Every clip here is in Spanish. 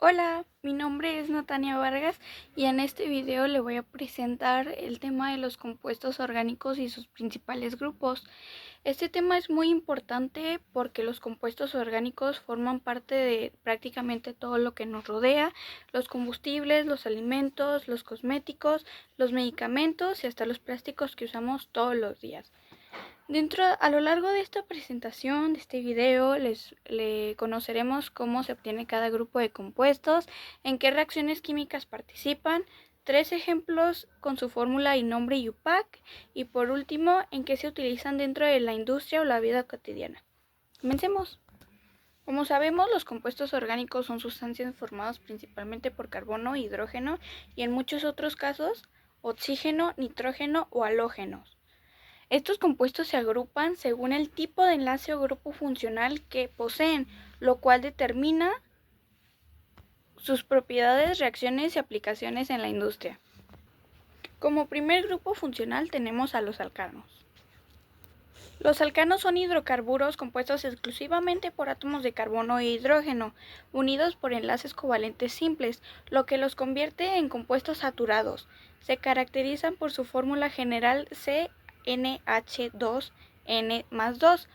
Hola, mi nombre es Natania Vargas y en este video le voy a presentar el tema de los compuestos orgánicos y sus principales grupos. Este tema es muy importante porque los compuestos orgánicos forman parte de prácticamente todo lo que nos rodea: los combustibles, los alimentos, los cosméticos, los medicamentos y hasta los plásticos que usamos todos los días. A lo largo de esta presentación, de este video, le conoceremos cómo se obtiene cada grupo de compuestos, en qué reacciones químicas participan, 3 ejemplos con su fórmula y nombre y UPAC, y por último, en qué se utilizan dentro de la industria o la vida cotidiana. Comencemos. Como sabemos, los compuestos orgánicos son sustancias formadas principalmente por carbono, hidrógeno y en muchos otros casos, oxígeno, nitrógeno o halógenos. Estos compuestos se agrupan según el tipo de enlace o grupo funcional que poseen, lo cual determina sus propiedades, reacciones y aplicaciones en la industria. Como primer grupo funcional tenemos a los alcanos. Los alcanos son hidrocarburos compuestos exclusivamente por átomos de carbono e hidrógeno, unidos por enlaces covalentes simples, lo que los convierte en compuestos saturados. Se caracterizan por su fórmula general CnH2n+2.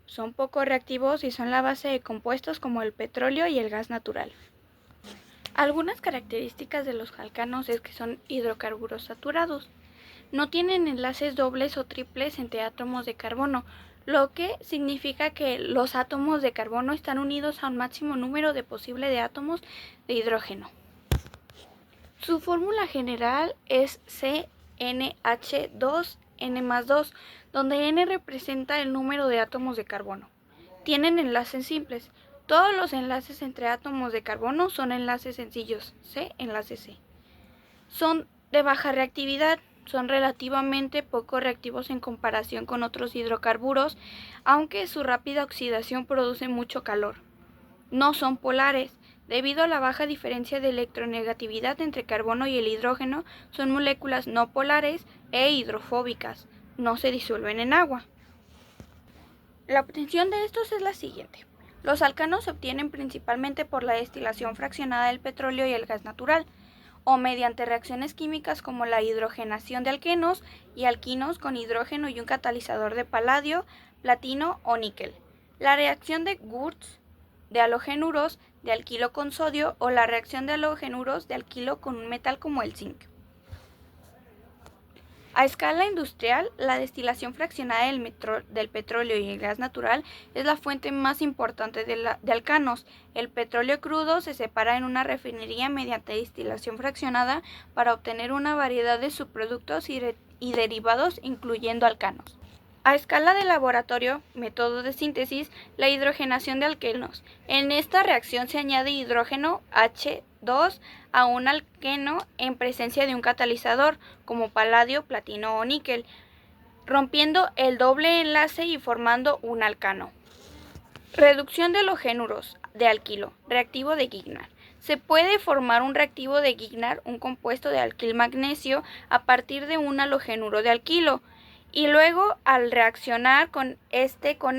Son poco reactivos y son la base de compuestos como el petróleo y el gas natural. Algunas características de los alcanos es que son hidrocarburos saturados. No tienen enlaces dobles o triples entre átomos de carbono, lo que significa que los átomos de carbono están unidos a un máximo número de posible de átomos de hidrógeno. Su fórmula general es CnH2n+2, donde n representa el número de átomos de carbono. Tienen enlaces simples. Todos los enlaces entre átomos de carbono son enlaces sencillos, enlace C. Son de baja reactividad, son relativamente poco reactivos en comparación con otros hidrocarburos, aunque su rápida oxidación produce mucho calor. No son polares. Debido a la baja diferencia de electronegatividad entre carbono y el hidrógeno, son moléculas no polares e hidrofóbicas. No se disuelven en agua. La obtención de estos es la siguiente. Los alcanos se obtienen principalmente por la destilación fraccionada del petróleo y el gas natural, o mediante reacciones químicas como la hidrogenación de alquenos y alquinos con hidrógeno y un catalizador de paladio, platino o níquel. La reacción de Wurtz de halogenuros de alquilo con sodio o la reacción de halogenuros de alquilo con un metal como el zinc. A escala industrial, la destilación fraccionada del petróleo y el gas natural es la fuente más importante de alcanos. El petróleo crudo se separa en una refinería mediante destilación fraccionada para obtener una variedad de subproductos y derivados, incluyendo alcanos. A escala de laboratorio, método de síntesis, la hidrogenación de alquenos. En esta reacción se añade hidrógeno H2 a un alqueno en presencia de un catalizador, como paladio, platino o níquel, rompiendo el doble enlace y formando un alcano. Reducción de halogenuros de alquilo, reactivo de Grignard. Se puede formar un reactivo de Grignard, un compuesto de alquil magnesio, a partir de un halogenuro de alquilo. Y luego, al reaccionar con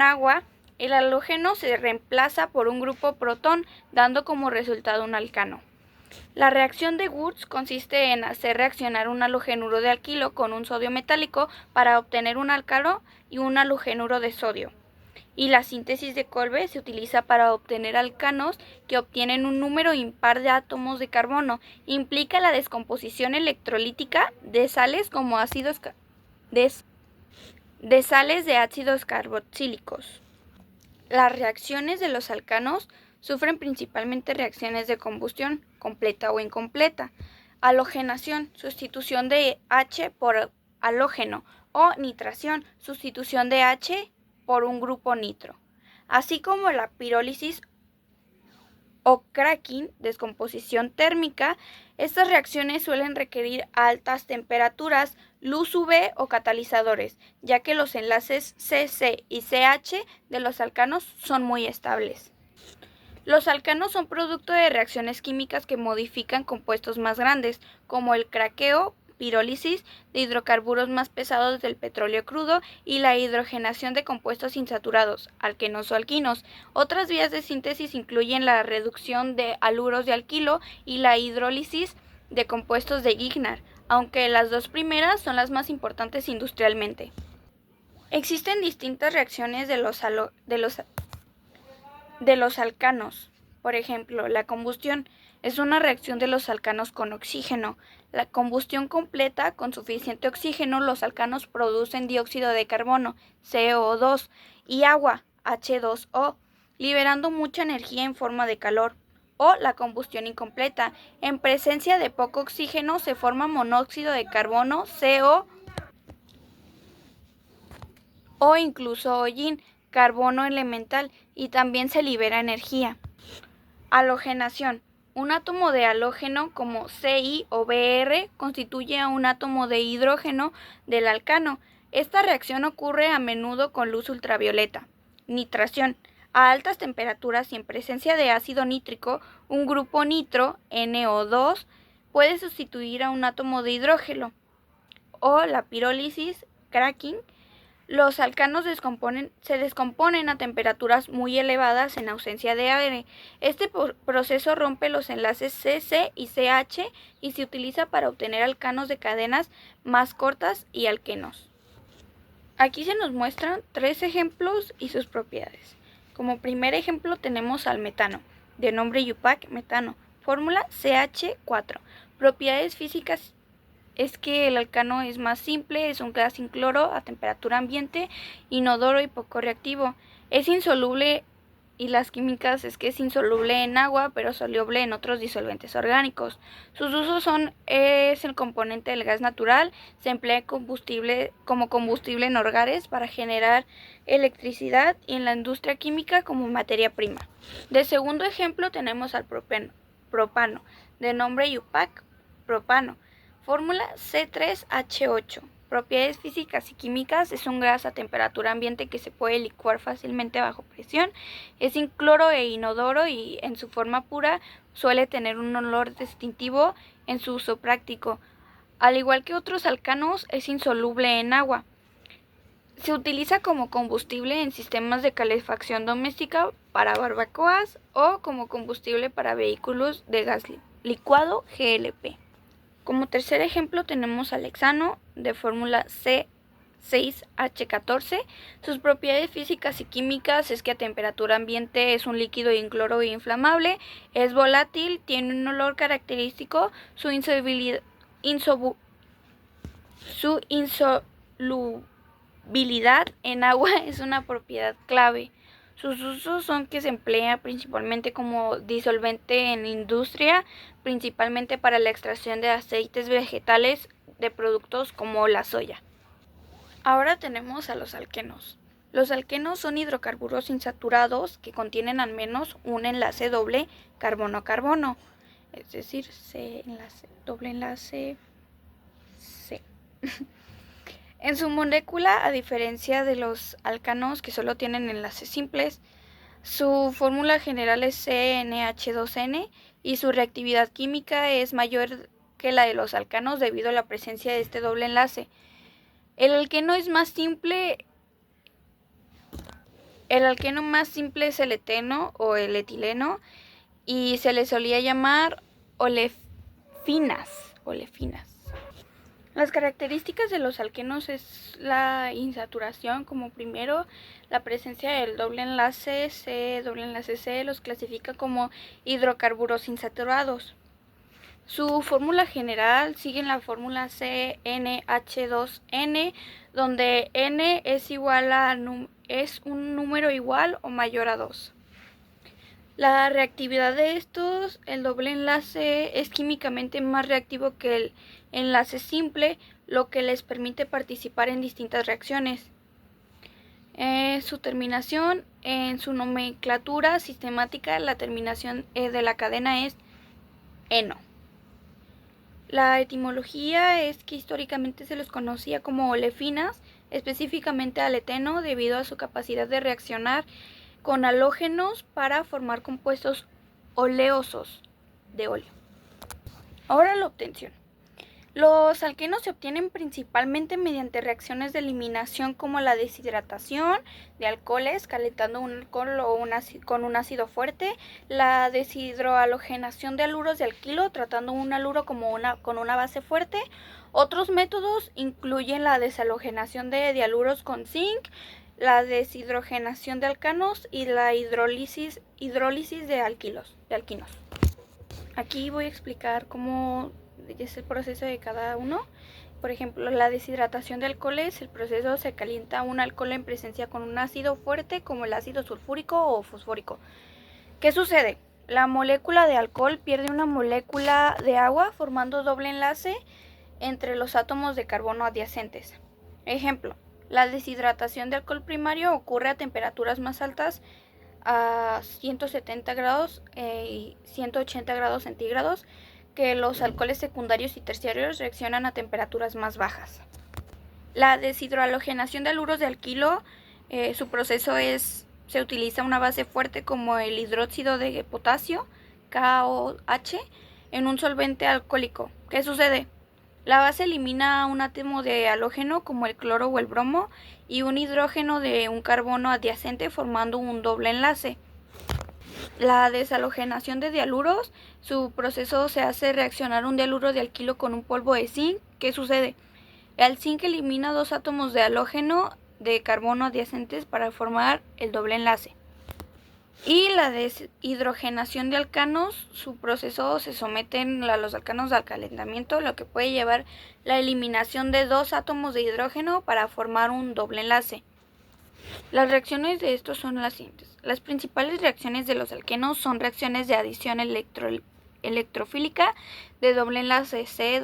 agua, el halógeno se reemplaza por un grupo protón, dando como resultado un alcano. La reacción de Wurtz consiste en hacer reaccionar un halogenuro de alquilo con un sodio metálico para obtener un alcano y un halogenuro de sodio. Y la síntesis de Kolbe se utiliza para obtener alcanos que obtienen un número impar de átomos de carbono. Implica la descomposición electrolítica de sales como de sales de ácidos carboxílicos. Las reacciones de los alcanos sufren principalmente reacciones de combustión, completa o incompleta, halogenación, sustitución de H por halógeno, o nitración, sustitución de H por un grupo nitro, así como la pirólisis o cracking, descomposición térmica. Estas reacciones suelen requerir altas temperaturas, luz UV o catalizadores, ya que los enlaces CC y CH de los alcanos son muy estables. Los alcanos son producto de reacciones químicas que modifican compuestos más grandes, como el craqueo pirólisis de hidrocarburos más pesados del petróleo crudo y la hidrogenación de compuestos insaturados, alquenos o alquinos. Otras vías de síntesis incluyen la reducción de haluros de alquilo y la hidrólisis de compuestos de Grignard, aunque las dos primeras son las más importantes industrialmente. Existen distintas reacciones de los alcanos. Por ejemplo, la combustión es una reacción de los alcanos con oxígeno. La combustión completa con suficiente oxígeno, los alcanos producen dióxido de carbono, CO2, y agua, H2O, liberando mucha energía en forma de calor. O la combustión incompleta. En presencia de poco oxígeno se forma monóxido de carbono, CO, o incluso hollín, carbono elemental, y también se libera energía. Halogenación. Un átomo de halógeno como Ci o Br constituye a un átomo de hidrógeno del alcano. Esta reacción ocurre a menudo con luz ultravioleta. Nitración. A altas temperaturas y en presencia de ácido nítrico, un grupo nitro, NO2, puede sustituir a un átomo de hidrógeno. O la pirólisis, cracking. Los alcanos se descomponen a temperaturas muy elevadas en ausencia de aire. Este proceso rompe los enlaces CC y CH y se utiliza para obtener alcanos de cadenas más cortas y alquenos. Aquí se nos muestran 3 ejemplos y sus propiedades. Como primer ejemplo tenemos al metano, de nombre IUPAC metano, fórmula CH4. Propiedades físicas es que el alcano es más simple, es un gas incoloro a temperatura ambiente, inodoro y poco reactivo. Es insoluble, y las químicas es que es insoluble en agua, pero soluble en otros disolventes orgánicos. Sus usos es el componente del gas natural, se emplea como combustible en hogares para generar electricidad y en la industria química como materia prima. De segundo ejemplo tenemos al propano, de nombre IUPAC propano. Fórmula C3H8. Propiedades físicas y químicas. Es un gas a temperatura ambiente que se puede licuar fácilmente bajo presión. Es incoloro e inodoro y en su forma pura suele tener un olor distintivo en su uso práctico. Al igual que otros alcanos, es insoluble en agua. Se utiliza como combustible en sistemas de calefacción doméstica para barbacoas o como combustible para vehículos de gas licuado GLP. Como tercer ejemplo tenemos al hexano, de fórmula C6H14. Sus propiedades físicas y químicas es que a temperatura ambiente es un líquido incoloro e inflamable, es volátil, tiene un olor característico, su insolubilidad en agua es una propiedad clave. Sus usos son que se emplea principalmente como disolvente en industria, principalmente para la extracción de aceites vegetales de productos como la soya. Ahora tenemos a los alquenos. Los alquenos son hidrocarburos insaturados que contienen al menos un enlace doble carbono-carbono, es decir, doble enlace C. En su molécula, a diferencia de los alcanos que solo tienen enlaces simples, su fórmula general es CnH2n y su reactividad química es mayor que la de los alcanos debido a la presencia de este doble enlace. El alqueno más simple es el eteno o el etileno y se le solía llamar olefinas. Las características de los alquenos es la insaturación como primero, la presencia del doble enlace C los clasifica como hidrocarburos insaturados. Su fórmula general sigue la fórmula CnH2n, donde n es un número igual o mayor a 2. La reactividad de estos, el doble enlace es químicamente más reactivo que el enlace simple, lo que les permite participar en distintas reacciones. Su terminación, en su nomenclatura sistemática, la terminación de la cadena es eno. La etimología es que históricamente se les conocía como olefinas, específicamente al eteno, debido a su capacidad de reaccionar con halógenos para formar compuestos oleosos de óleo. Ahora la obtención. Los alquenos se obtienen principalmente mediante reacciones de eliminación como la deshidratación de alcoholes calentando un alcohol o con un ácido fuerte, la deshidrohalogenación de aluros de alquilo tratando un aluro con una base fuerte. Otros métodos incluyen la deshalogenación de dialuros con zinc, la deshidrogenación de alcanos y la hidrólisis de alquinos. Aquí voy a explicar cómo es el proceso de cada uno. Por ejemplo, la deshidratación de alcoholes, el proceso se calienta un alcohol en presencia con un ácido fuerte como el ácido sulfúrico o fosfórico. ¿Qué sucede? La molécula de alcohol pierde una molécula de agua formando doble enlace entre los átomos de carbono adyacentes. Ejemplo, la deshidratación de alcohol primario ocurre a temperaturas más altas a 170 grados y 180 grados centígrados, que los alcoholes secundarios y terciarios reaccionan a temperaturas más bajas. La deshidrohalogenación de aluros de alquilo, su proceso se utiliza una base fuerte como el hidróxido de potasio, KOH, en un solvente alcohólico. ¿Qué sucede? La base elimina un átomo de halógeno como el cloro o el bromo y un hidrógeno de un carbono adyacente formando un doble enlace. La deshalogenación de dialuros, su proceso se hace reaccionar un dialuro de alquilo con un polvo de zinc. ¿Qué sucede? El zinc elimina dos átomos de halógeno de carbono adyacentes para formar el doble enlace. Y la deshidrogenación de alcanos, su proceso se someten a los alcanos al calentamiento, lo que puede llevar la eliminación de dos átomos de hidrógeno para formar un doble enlace. Las reacciones de estos son las siguientes. Las principales reacciones de los alquenos son reacciones de adición electrofílica de doble enlace C,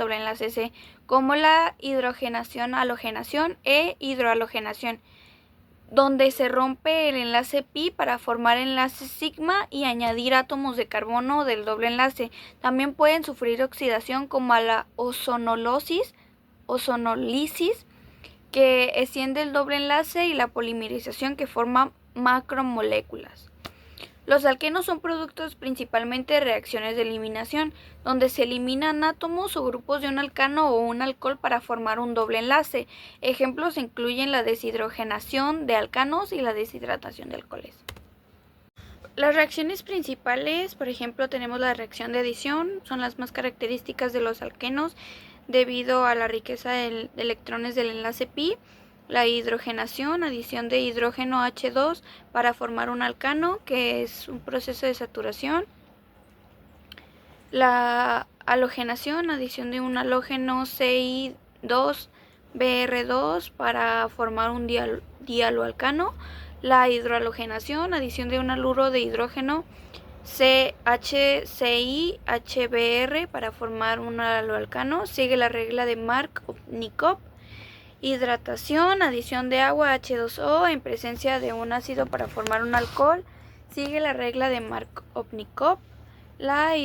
como la hidrogenación, halogenación e hidrohalogenación, donde se rompe el enlace pi para formar enlace sigma y añadir átomos de carbono del doble enlace. También pueden sufrir oxidación como a la ozonolisis, que extiende el doble enlace, y la polimerización, que forma macromoléculas. Los alquenos son productos principalmente de reacciones de eliminación, donde se eliminan átomos o grupos de un alcano o un alcohol para formar un doble enlace. Ejemplos incluyen la deshidrogenación de alcanos y la deshidratación de alcoholes. Las reacciones principales, por ejemplo, tenemos la reacción de adición, son las más características de los alquenos debido a la riqueza de electrones del enlace pi. La hidrogenación, adición de hidrógeno H2 para formar un alcano, que es un proceso de saturación. La halogenación, adición de un halógeno CI2Br2 para formar un dialoalcano. La hidrohalogenación, adición de un haluro de hidrógeno CHCI-HBr para formar un haloalcano. Sigue la regla de Markovnikov. Hidratación, adición de agua H2O en presencia de un ácido para formar un alcohol. Sigue la regla de Markovnikov. La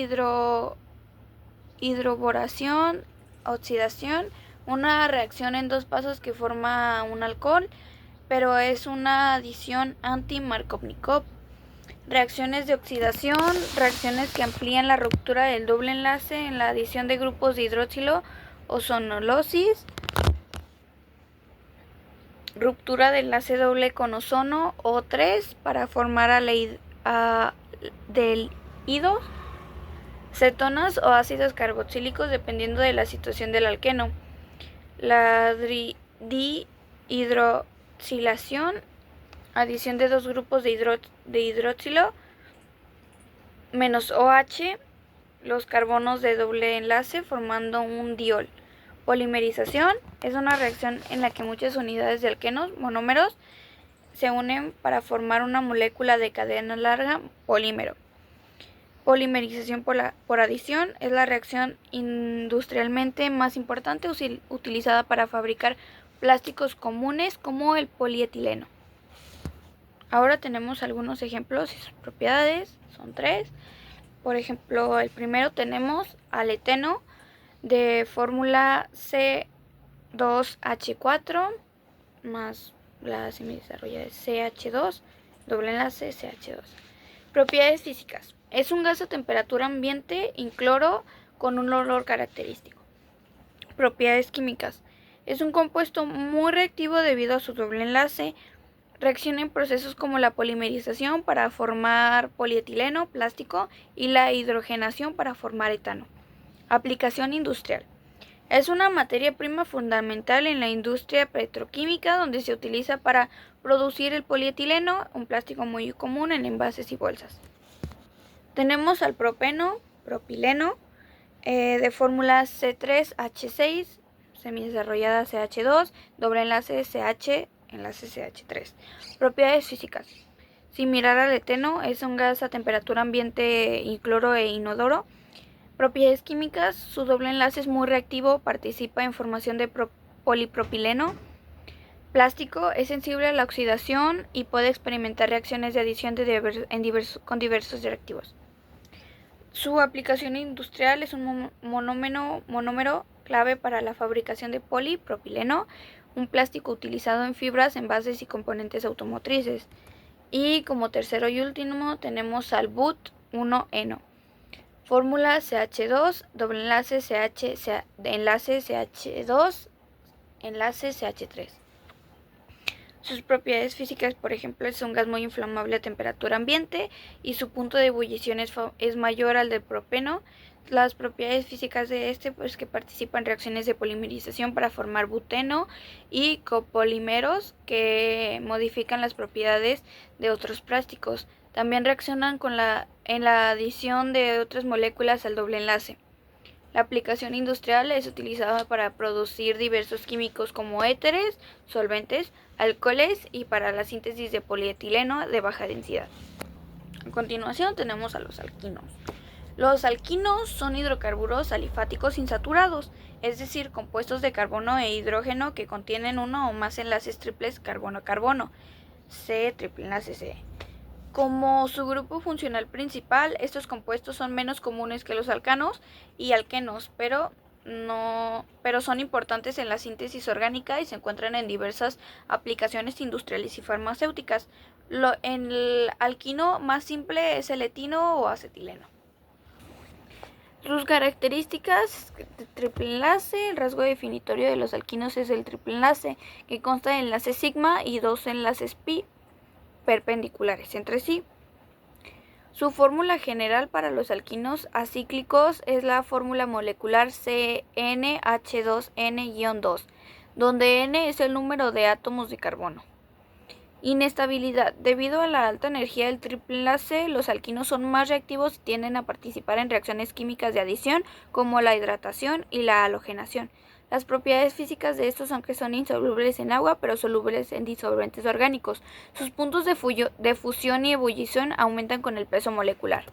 hidroboración, oxidación, una reacción en dos pasos que forma un alcohol, pero es una adición anti-Markovnikov. Reacciones de oxidación, reacciones que amplían la ruptura del doble enlace en la adición de grupos de hidroxilo, ozonolosis, ruptura del enlace doble con ozono O3 para formar aldehídos, cetonas o ácidos carboxílicos dependiendo de la situación del alqueno. La dihidroxilación, adición de dos grupos de hidroxilo menos OH, los carbonos de doble enlace formando un diol. Polimerización es una reacción en la que muchas unidades de alquenos monómeros se unen para formar una molécula de cadena larga, polímero. Polimerización por adición es la reacción industrialmente más importante utilizada para fabricar plásticos comunes como el polietileno. Ahora tenemos algunos ejemplos y sus propiedades, son 3. Por ejemplo, el primero tenemos al eteno de fórmula C2H4 más la semidesarrollada CH2, doble enlace CH2. Propiedades físicas. Es un gas a temperatura ambiente incoloro con un olor característico. Propiedades químicas. Es un compuesto muy reactivo debido a su doble enlace. Reacciona en procesos como la polimerización para formar polietileno, plástico, y la hidrogenación para formar etano. Aplicación industrial. Es una materia prima fundamental en la industria petroquímica donde se utiliza para producir el polietileno, un plástico muy común en envases y bolsas. Tenemos al propeno, propileno, de fórmula C3H6, semidesarrollada CH2, doble enlace CH, enlace CH3. Propiedades físicas. Similar al eteno, es un gas a temperatura ambiente incoloro e inodoro. Propiedades químicas, su doble enlace es muy reactivo, participa en formación de polipropileno. Plástico, es sensible a la oxidación y puede experimentar reacciones de adición con diversos reactivos. Su aplicación industrial es un monómero clave para la fabricación de polipropileno, un plástico utilizado en fibras, envases y componentes automotrices. Y como tercero y último tenemos al but-1-eno. Fórmula CH2, doble enlace CH, enlace CH2, enlace CH3. Sus propiedades físicas, por ejemplo, es un gas muy inflamable a temperatura ambiente y su punto de ebullición es mayor al del propeno. Las propiedades físicas de este, pues que participa en reacciones de polimerización para formar buteno y copolímeros que modifican las propiedades de otros plásticos. También reaccionan en la adición de otras moléculas al doble enlace. La aplicación industrial es utilizada para producir diversos químicos como éteres, solventes, alcoholes y para la síntesis de polietileno de baja densidad. A continuación tenemos a los alquinos. Los alquinos son hidrocarburos alifáticos insaturados, es decir, compuestos de carbono e hidrógeno que contienen uno o más enlaces triples carbono-carbono, C triple enlace C. Como su grupo funcional principal, estos compuestos son menos comunes que los alcanos y alquenos, pero son importantes en la síntesis orgánica y se encuentran en diversas aplicaciones industriales y farmacéuticas. El alquino más simple es el etino o acetileno. Sus características de triple enlace. El rasgo definitorio de los alquinos es el triple enlace, que consta de enlace sigma y dos enlaces pi perpendiculares entre sí. Su fórmula general para los alquinos acíclicos es la fórmula molecular CnH2n-2, donde n es el número de átomos de carbono. Inestabilidad. Debido a la alta energía del triple enlace, los alquinos son más reactivos y tienden a participar en reacciones químicas de adición como la hidratación y la halogenación. Las propiedades físicas de estos son que son insolubles en agua, pero solubles en disolventes orgánicos. Sus puntos de fusión y ebullición aumentan con el peso molecular.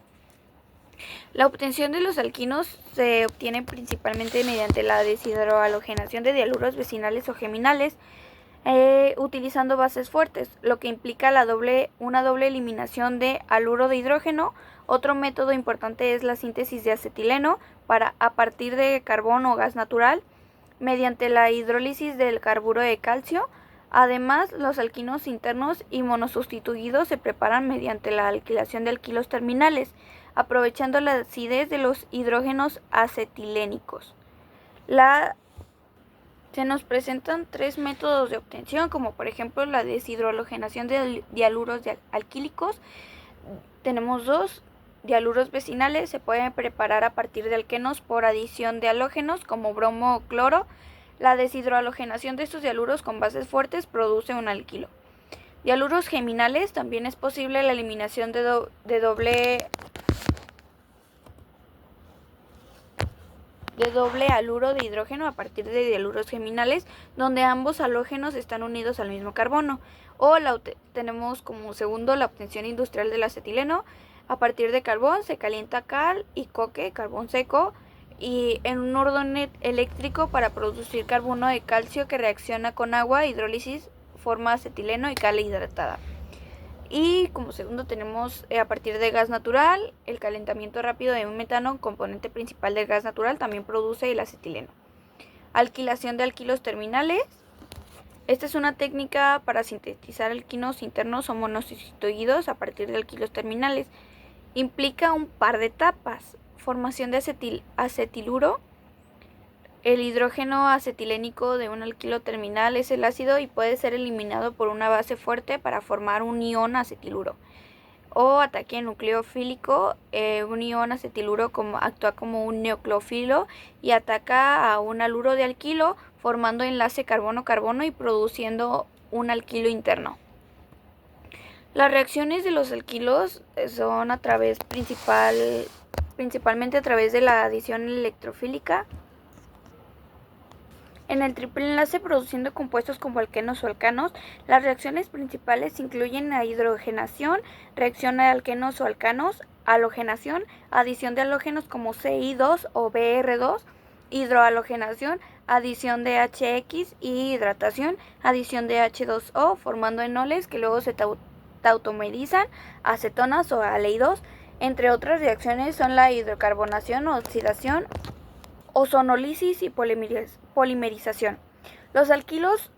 La obtención de los alquinos se obtiene principalmente mediante la deshidrohalogenación de dialuros vecinales o geminales, utilizando bases fuertes, lo que implica una doble eliminación de haluro de hidrógeno. Otro método importante es la síntesis de acetileno a partir de carbón o gas natural, mediante la hidrólisis del carburo de calcio. Además, los alquinos internos y monosustituidos se preparan mediante la alquilación de alquilos terminales, aprovechando la acidez de los hidrógenos acetilénicos. Se nos presentan tres métodos de obtención, como por ejemplo la deshidrohalogenación de dialuros alquílicos. Tenemos dos. Dialuros vecinales se pueden preparar a partir de alquenos por adición de halógenos como bromo o cloro. La deshidrohalogenación de estos dialuros con bases fuertes produce un alquilo. Dialuros geminales, también es posible la eliminación de doble haluro de hidrógeno a partir de dialuros geminales, donde ambos halógenos están unidos al mismo carbono. O tenemos como segundo la obtención industrial del acetileno. A partir de carbón se calienta cal y coque, carbón seco, y en un horno eléctrico para producir carbono de calcio que reacciona con agua, hidrólisis, forma acetileno y cal hidratada. Y como segundo tenemos a partir de gas natural, el calentamiento rápido de un metano, componente principal del gas natural, también produce el acetileno. Alquilación de alquilos terminales. Esta es una técnica para sintetizar alquinos internos o monosustituidos a partir de alquilos terminales. Implica un par de etapas: formación de acetiluro, El hidrógeno acetilénico de un alquilo terminal es el ácido y puede ser eliminado por una base fuerte para formar un ion acetiluro. O ataque nucleofílico, un ion acetiluro actúa como un nucleófilo y ataca a un haluro de alquilo formando enlace carbono-carbono y produciendo un alquilo interno. Las reacciones de los alquilos son principalmente a través de la adición electrofílica. En el triple enlace produciendo compuestos como alquenos o alcanos, las reacciones principales incluyen la hidrogenación, reacción de alquenos o alcanos, halogenación, adición de halógenos como CI2 o BR2, hidrohalogenación, adición de HX y hidratación, adición de H2O, formando enoles que luego se tautomerizan, acetonas o aldehídos. Entre otras reacciones son la hidrocarbonación o oxidación, ozonólisis y polimerización. Los alquinos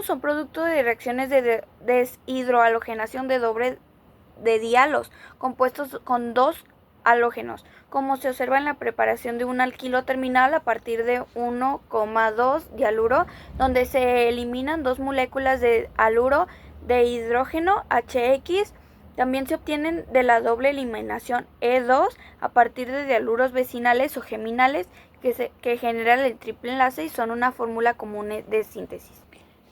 son producto de reacciones de deshidrohalogenación de dialos compuestos con dos halógenos, como se observa en la preparación de un alquilo terminal a partir de 1,2 dialuro, donde se eliminan dos moléculas de haluro de hidrógeno HX. También se obtienen de la doble eliminación E2 a partir de dialuros vecinales o geminales que generan el triple enlace y son una fórmula común de síntesis.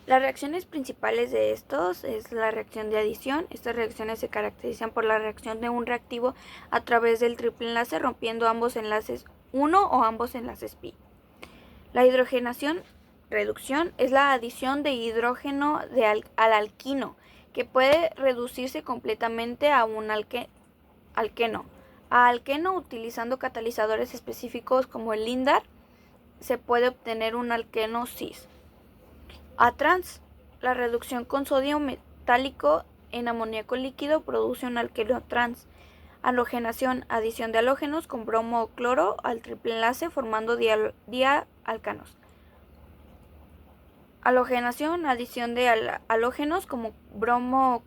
Las reacciones principales de estos es la reacción de adición. Estas reacciones se caracterizan por la reacción de un reactivo a través del triple enlace rompiendo ambos enlaces 1 o ambos enlaces pi. La hidrogenación, reducción, es la adición de hidrógeno al alquino, que puede reducirse completamente a un alqueno. A alqueno, utilizando catalizadores específicos como el lindar, se puede obtener un alqueno cis. A trans, la reducción con sodio metálico en amoníaco líquido produce un alqueno trans. Halogenación, adición de halógenos con bromo o cloro al triple enlace formando dialcanos. Halogenación, adición de halógenos como bromo.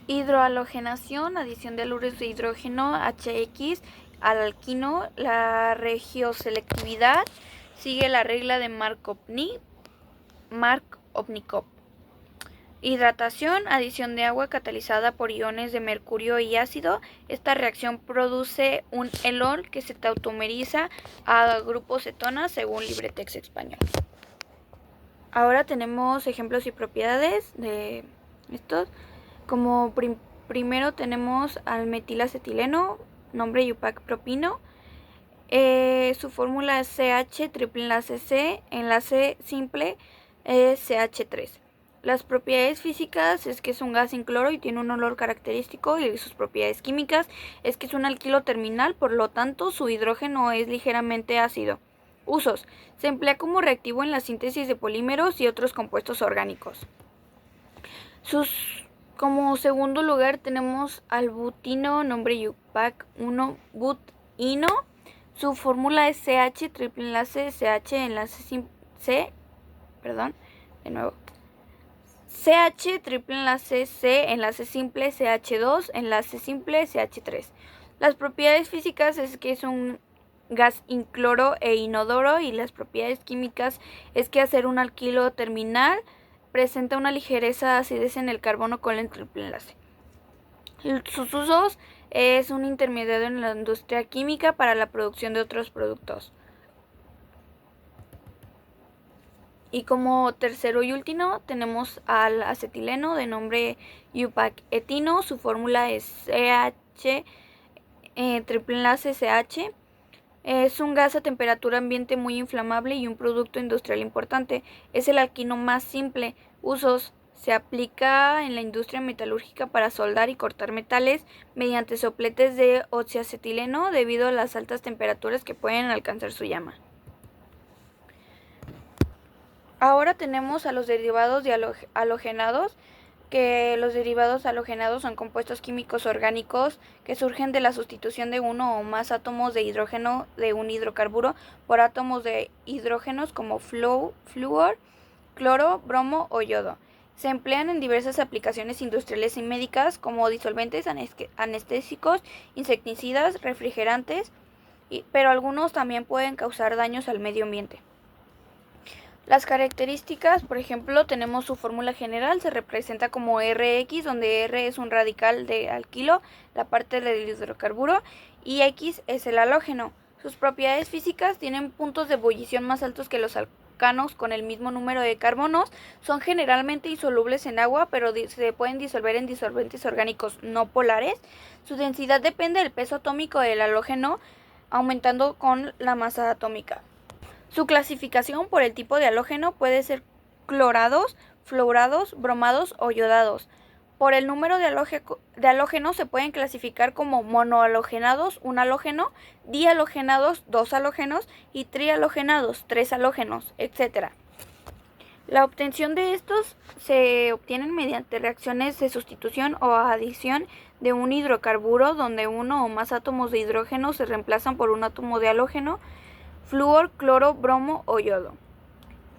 Hidrohalogenación, adición de haluros de hidrógeno HX al alquino. La regioselectividad sigue la regla de Markovnikov. Hidratación, adición de agua catalizada por iones de mercurio y ácido. Esta reacción produce un enol que se tautomeriza a grupos cetonas según LibreText español. Ahora tenemos ejemplos y propiedades de estos. Como primero tenemos al metilacetileno, nombre Yupac propino. Su fórmula es CH, triple enlace C, enlace simple es CH3. Las propiedades físicas es que es un gas incoloro y tiene un olor característico, y sus propiedades químicas es que es un alquilo terminal, por lo tanto su hidrógeno es ligeramente ácido. Usos: se emplea como reactivo en la síntesis de polímeros y otros compuestos orgánicos. Como segundo lugar tenemos al butino, nombre Yupac 1, butino. Su fórmula es CH, triple enlace CH, enlace CH, triple enlace C, enlace simple CH2, enlace simple CH3. Las propiedades físicas es que es un gas incloro e inodoro, y las propiedades químicas es que hacer un alquilo terminal presenta una ligereza acidez en el carbono con el triple enlace. Sus usos es un intermediario en la industria química para la producción de otros productos. Y como tercero y último tenemos al acetileno de nombre Yupac etino. Su fórmula es CH, triple enlace CH. Es un gas a temperatura ambiente muy inflamable y un producto industrial importante. Es el alquino más simple. Usos: se aplica en la industria metalúrgica para soldar y cortar metales mediante sopletes de oxiacetileno debido a las altas temperaturas que pueden alcanzar su llama. Ahora tenemos a los derivados halogenados, que los derivados halogenados son compuestos químicos orgánicos que surgen de la sustitución de uno o más átomos de hidrógeno de un hidrocarburo por átomos de hidrógenos como flúor, cloro, bromo o yodo. Se emplean en diversas aplicaciones industriales y médicas como disolventes, anestésicos, insecticidas, refrigerantes. pero algunos también pueden causar daños al medio ambiente. Las características, por ejemplo, tenemos su fórmula general, se representa como Rx, donde R es un radical de alquilo, la parte del hidrocarburo, y X es el halógeno. Sus propiedades físicas tienen puntos de ebullición más altos que los alcanos con el mismo número de carbonos, son generalmente insolubles en agua, pero se pueden disolver en disolventes orgánicos no polares. Su densidad depende del peso atómico del halógeno, aumentando con la masa atómica. Su clasificación por el tipo de halógeno puede ser clorados, fluorados, bromados o yodados. Por el número de halógenos se pueden clasificar como monohalogenados, un halógeno, dihalogenados, dos halógenos y trihalogenados, tres halógenos, etc. La obtención de estos se obtienen mediante reacciones de sustitución o adición de un hidrocarburo donde uno o más átomos de hidrógeno se reemplazan por un átomo de halógeno, flúor, cloro, bromo o yodo.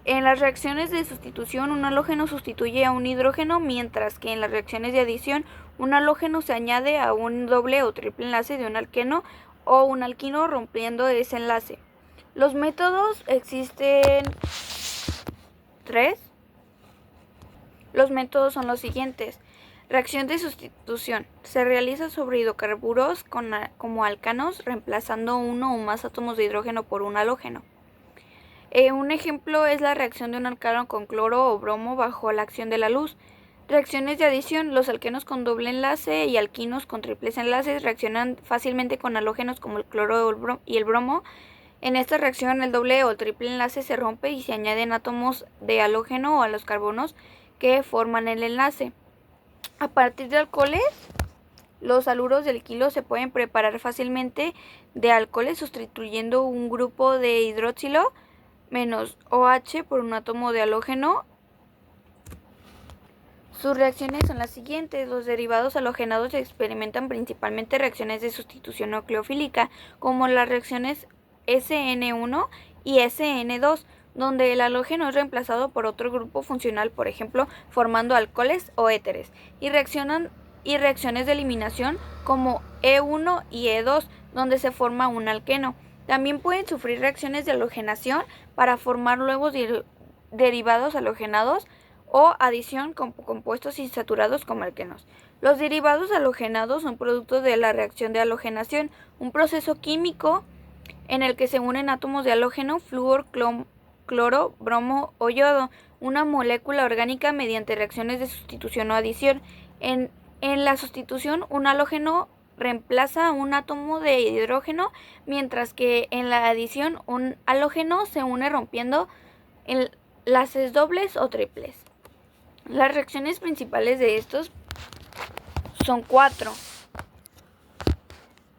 En las reacciones de sustitución, un halógeno sustituye a un hidrógeno, mientras que en las reacciones de adición, un halógeno se añade a un doble o triple enlace de un alqueno o un alquino rompiendo ese enlace. Los métodos existen 3. Los métodos son los siguientes. Reacción de sustitución. Se realiza sobre hidrocarburos como alcanos, reemplazando uno o más átomos de hidrógeno por un halógeno. Un ejemplo es la reacción de un alcano con cloro o bromo bajo la acción de la luz. Reacciones de adición. Los alquenos con doble enlace y alquinos con triples enlaces reaccionan fácilmente con halógenos como el cloro y el bromo. En esta reacción, el doble o triple enlace se rompe y se añaden átomos de halógeno a los carbonos que forman el enlace. A partir de alcoholes, los haluros del alquilo se pueden preparar fácilmente de alcoholes sustituyendo un grupo de hidroxilo menos OH por un átomo de halógeno. Sus reacciones son las siguientes. Los derivados halogenados experimentan principalmente reacciones de sustitución nucleofílica, como las reacciones SN1 y SN2, donde el halógeno es reemplazado por otro grupo funcional, por ejemplo, formando alcoholes o éteres, y reacciones de eliminación como E1 y E2, donde se forma un alqueno. También pueden sufrir reacciones de halogenación para formar nuevos derivados halogenados o adición con compuestos insaturados como alquenos. Los derivados halogenados son productos de la reacción de halogenación, un proceso químico en el que se unen átomos de halógeno, flúor, cloro, bromo o yodo, una molécula orgánica mediante reacciones de sustitución o adición. En la sustitución, un halógeno reemplaza a un átomo de hidrógeno, mientras que en la adición un halógeno se une rompiendo enlaces dobles o triples. Las reacciones principales de estos son 4.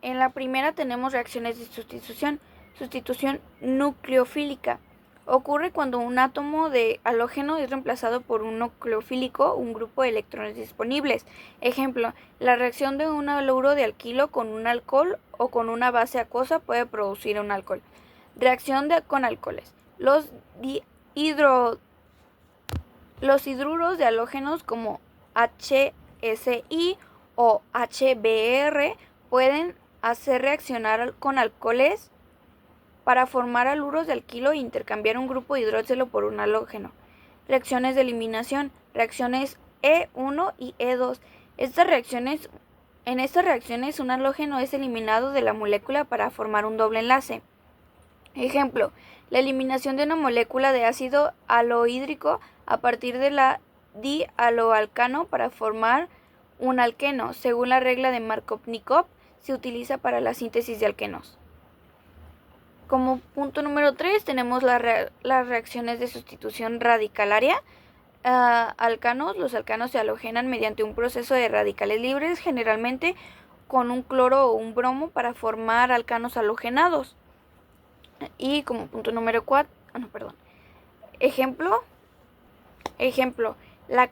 En la primera tenemos reacciones de sustitución nucleofílica. Ocurre cuando un átomo de halógeno es reemplazado por un nucleofílico, un grupo de electrones disponibles. Ejemplo, la reacción de un haluro de alquilo con un alcohol o con una base acuosa puede producir un alcohol. Reacción con alcoholes. Los hidruros de halógenos como HSI o HBr pueden hacer reaccionar con alcoholes para formar haluros de alquilo e intercambiar un grupo de hidróxilo por un halógeno. Reacciones de eliminación. Reacciones E1 y E2. En estas reacciones un halógeno es eliminado de la molécula para formar un doble enlace. Ejemplo, la eliminación de una molécula de ácido alohídrico a partir de la dihaloalcano para formar un alqueno, según la regla de Markovnikov, se utiliza para la síntesis de alquenos. Como punto número 3 tenemos las reacciones de sustitución radicalaria. Los alcanos se halogenan mediante un proceso de radicales libres, generalmente con un cloro o un bromo para formar alcanos halogenados. Y como punto número 4, ejemplo, la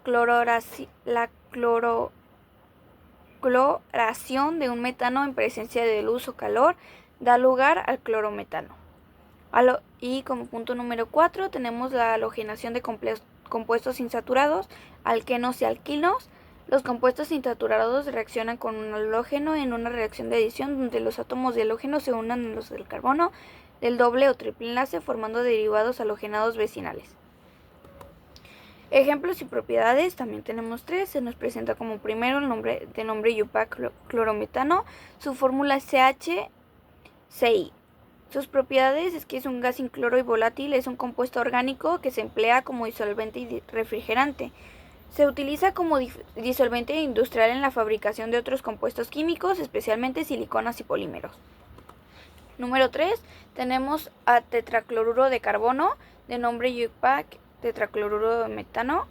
cloración de un metano en presencia de luz o calor da lugar al clorometano. Y como punto número 4 tenemos la halogenación de compuestos insaturados, alquenos y alquinos. Los compuestos insaturados reaccionan con un halógeno en una reacción de adición donde los átomos de halógeno se unan a los del carbono del doble o triple enlace formando derivados halogenados vecinales. Ejemplos y propiedades, también tenemos 3. Se nos presenta como primero el nombre IUPAC clorometano, su fórmula es CH6. Sus propiedades es que es un gas incoloro y volátil, es un compuesto orgánico que se emplea como disolvente y refrigerante. Se utiliza como disolvente industrial en la fabricación de otros compuestos químicos, especialmente siliconas y polímeros. Número 3, tenemos a tetracloruro de carbono, de nombre IUPAC tetracloruro de metano.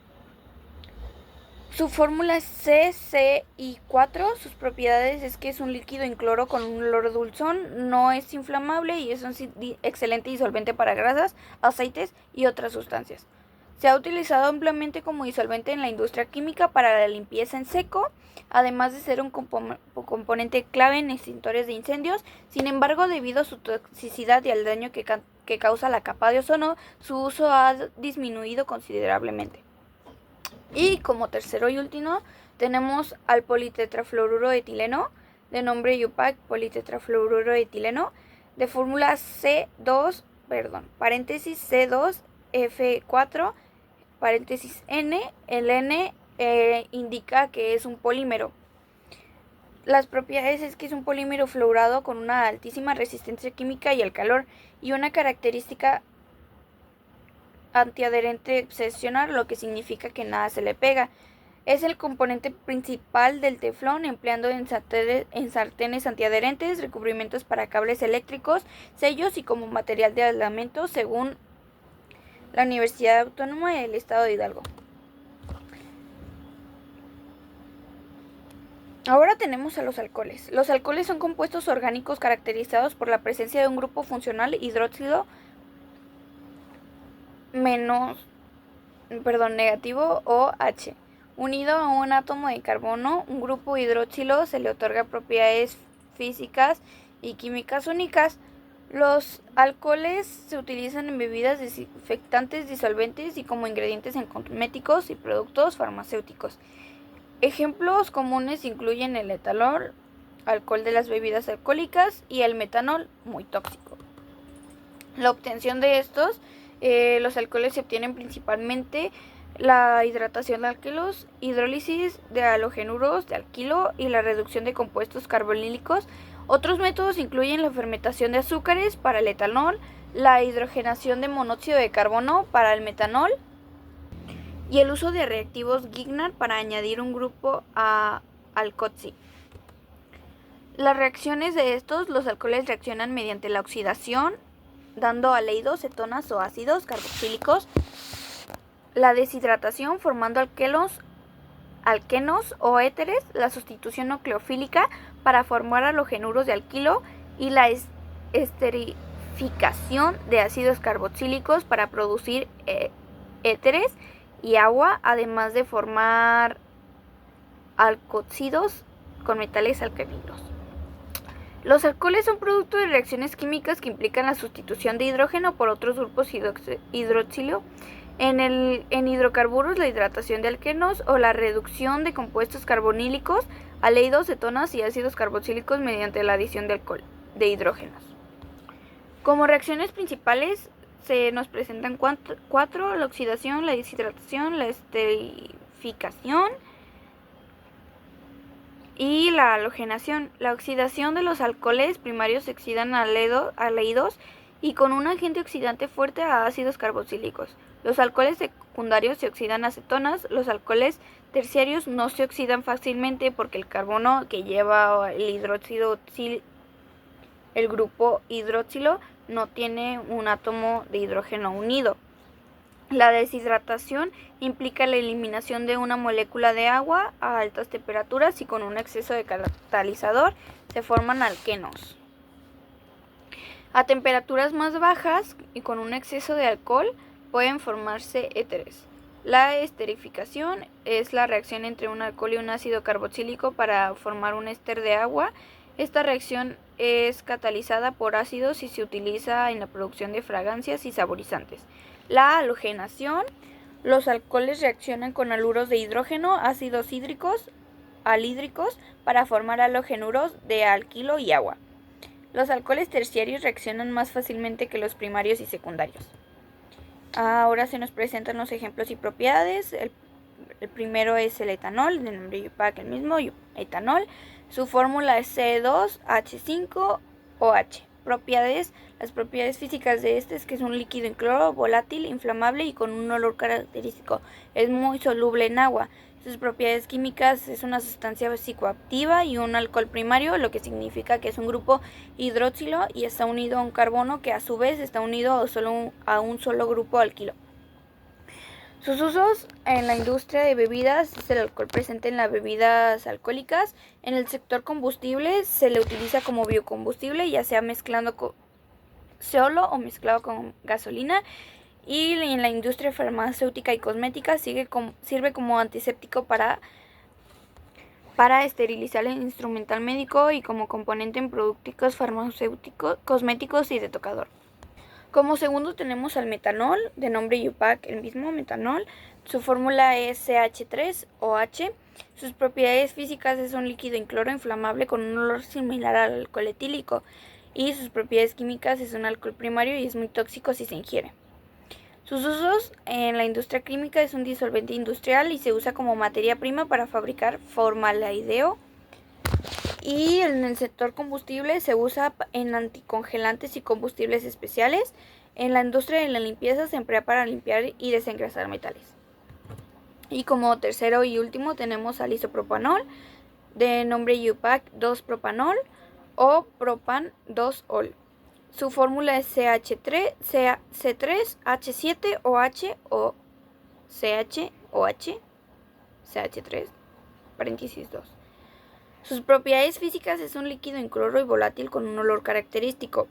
Su fórmula es CCI4. Sus propiedades es que es un líquido incoloro con un olor dulzón, no es inflamable y es un excelente disolvente para grasas, aceites y otras sustancias. Se ha utilizado ampliamente como disolvente en la industria química para la limpieza en seco, además de ser un componente clave en extintores de incendios. Sin embargo, debido a su toxicidad y al daño que causa la capa de ozono, su uso ha disminuido considerablemente. Y como tercero y último, tenemos al politetrafluoruro de etileno, de nombre IUPAC politetrafluoruro de etileno, de fórmula C2F4, paréntesis N. El N indica que es un polímero. Las propiedades es que es un polímero fluorado con una altísima resistencia química y al calor y una característica antiadherente excepcional, lo que significa que nada se le pega. Es el componente principal del teflón, empleando en sartenes antiadherentes, recubrimientos para cables eléctricos, sellos y como material de aislamiento, según la Universidad Autónoma del Estado de Hidalgo. Ahora tenemos a los alcoholes. Los alcoholes son compuestos orgánicos caracterizados por la presencia de un grupo funcional hidróxido negativo OH, unido a un átomo de carbono. Un grupo hidroxilo se le otorga propiedades físicas y químicas únicas. Los alcoholes se utilizan en bebidas desinfectantes, disolventes y como ingredientes en cosméticos y productos farmacéuticos. Ejemplos comunes incluyen el etanol, alcohol de las bebidas alcohólicas, y el metanol, muy tóxico. La obtención de estos los alcoholes se obtienen principalmente la hidratación de alquilos, hidrólisis de halogenuros de alquilo y la reducción de compuestos carbonílicos. Otros métodos incluyen la fermentación de azúcares para el etanol, la hidrogenación de monóxido de carbono para el metanol y el uso de reactivos Grignard para añadir un grupo a alcoxi. Las reacciones de estos, los alcoholes reaccionan mediante la oxidación, dando aldehídos, cetonas o ácidos carboxílicos, la deshidratación formando alquenos o éteres, la sustitución nucleofílica para formar halogenuros de alquilo y la esterificación de ácidos carboxílicos para producir éteres y agua, además de formar alcohóxidos con metales alcalinos. Los alcoholes son producto de reacciones químicas que implican la sustitución de hidrógeno por otros grupos hidroxilo. En hidrocarburos, la hidratación de alquenos o la reducción de compuestos carbonílicos, aldehídos, cetonas y ácidos carboxílicos mediante la adición de alcohol de hidrógenos. Como reacciones principales se nos presentan 4: la oxidación, la deshidratación, la esterificación y la halogenación. La oxidación de los alcoholes primarios se oxidan a aldehídos y con un agente oxidante fuerte a ácidos carboxílicos. Los alcoholes secundarios se oxidan a cetonas. Los alcoholes terciarios no se oxidan fácilmente porque el carbono que lleva el grupo hidroxilo no tiene un átomo de hidrógeno unido. La deshidratación implica la eliminación de una molécula de agua a altas temperaturas y con un exceso de catalizador se forman alquenos. A temperaturas más bajas y con un exceso de alcohol pueden formarse éteres. La esterificación es la reacción entre un alcohol y un ácido carboxílico para formar un éster de agua. Esta reacción es catalizada por ácidos y se utiliza en la producción de fragancias y saborizantes. La halogenación Los alcoholes reaccionan con haluros de hidrógeno, ácidos hídricos, alhídricos para formar halogenuros de alquilo y agua. Los alcoholes terciarios reaccionan más fácilmente que los primarios y secundarios. Ahora se nos presentan los ejemplos y propiedades. El primero es el etanol, de nombre IUPAC el mismo, etanol. Su fórmula es C2H5OH. Propiedades. Las propiedades físicas de este es que es un líquido incoloro, volátil, inflamable y con un olor característico. Es muy soluble en agua. Sus propiedades químicas es una sustancia psicoactiva y un alcohol primario, lo que significa que es un grupo hidroxilo y está unido a un carbono que a su vez está unido a un solo grupo alquilo. Sus usos en la industria de bebidas es el alcohol presente en las bebidas alcohólicas. En el sector combustible se le utiliza como biocombustible, ya sea mezclando solo o mezclado con gasolina. Y en la industria farmacéutica y cosmética sirve como antiséptico para esterilizar el instrumental médico y como componente en productos farmacéuticos, cosméticos y de tocador. Como segundo tenemos al metanol, de nombre IUPAC el mismo, metanol. Su fórmula es CH3OH. Sus propiedades físicas es un líquido incoloro inflamable con un olor similar al alcohol etílico. Y sus propiedades químicas es un alcohol primario y es muy tóxico si se ingiere. Sus usos en la industria química es un disolvente industrial y se usa como materia prima para fabricar formaldehído. Y en el sector combustible se usa en anticongelantes y combustibles especiales. En la industria de la limpieza se emplea para limpiar y desengrasar metales. Y como tercero y último tenemos al isopropanol, de nombre IUPAC 2-propanol o propan 2-ol. Su fórmula es C3H7OH o CHOH, CH3, paréntesis 2. Sus propiedades físicas es un líquido incoloro y volátil con un olor característico.